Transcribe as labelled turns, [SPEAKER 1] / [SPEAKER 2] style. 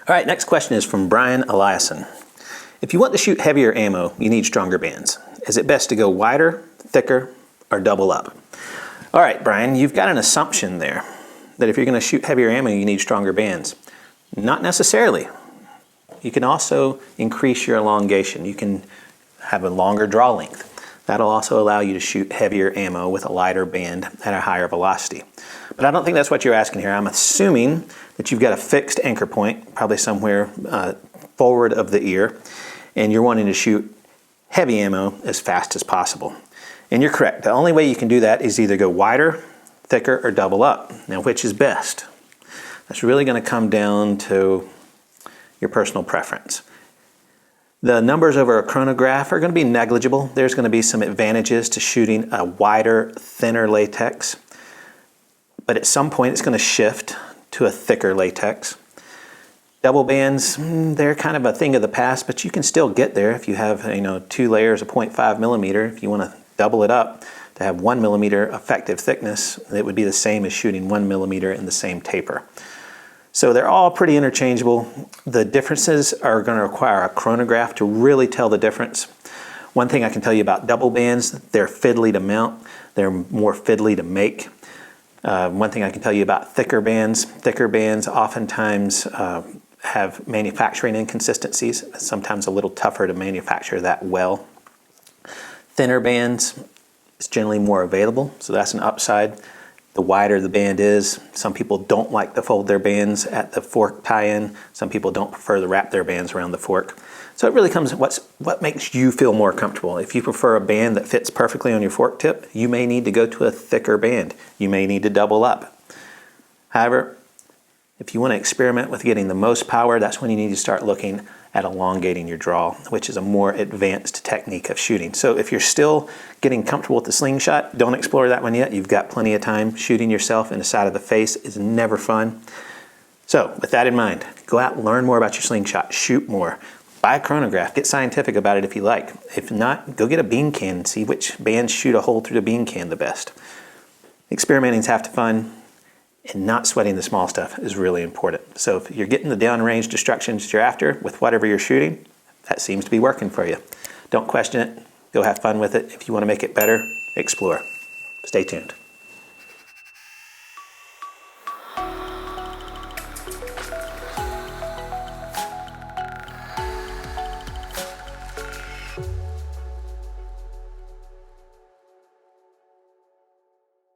[SPEAKER 1] All right, next question is from Brian Eliason. If you want to shoot heavier ammo, you need stronger bands. Is it best to go wider, thicker, or double up? All right, Brian, you've got an assumption there that if you're going to shoot heavier ammo, you need stronger bands. Not necessarily. You can also increase your elongation. You can have a longer draw length. That'll also allow you to shoot heavier ammo with a lighter band at a higher velocity. But I don't think that's what you're asking here. I'm assuming that you've got a fixed anchor point, probably somewhere forward of the ear, and you're wanting to shoot heavy ammo as fast as possible. And you're correct. The only way you can do that is either go wider, thicker, or double up. Now, which is best? That's really going to come down to your personal preference. The numbers over a chronograph are going to be negligible. There's going to be some advantages to shooting a wider, thinner latex, but at some point it's going to shift to a thicker latex. Double bands, they're kind of a thing of the past, but you can still get there if you have 2 layers of 0.5 millimeter. If you want to double it up to have 1 millimeter effective thickness, it would be the same as shooting 1 millimeter in the same taper. So they're all pretty interchangeable. The differences are going to require a chronograph to really tell the difference. One thing I can tell you about double bands, they're fiddly to mount. They're more fiddly to make. One thing I can tell you about thicker bands oftentimes have manufacturing inconsistencies, sometimes a little tougher to manufacture that well. Thinner bands is generally more available, so that's an upside. The wider the band is, some people don't like to fold their bands at the fork tie-in. Some people don't prefer to wrap their bands around the fork. So it really comes to what makes you feel more comfortable. If you prefer a band that fits perfectly on your fork tip, you may need to go to a thicker band. You may need to double up. However, if you want to experiment with getting the most power, that's when you need to start looking at elongating your draw, which is a more advanced technique of shooting. So if you're still getting comfortable with the slingshot, don't explore that one yet. You've got plenty of time. Shooting yourself in the side of the face is never fun. So with that in mind, go out and learn more about your slingshot. Shoot more. Buy a chronograph. Get scientific about it if you like. If not, go get a bean can and see which bands shoot a hole through the bean can the best. Experimenting's half the fun, and not sweating the small stuff is really important. So if you're getting the downrange destructions that you're after with whatever you're shooting, that seems to be working for you. Don't question it. Go have fun with it. If you want to make it better, explore. Stay tuned.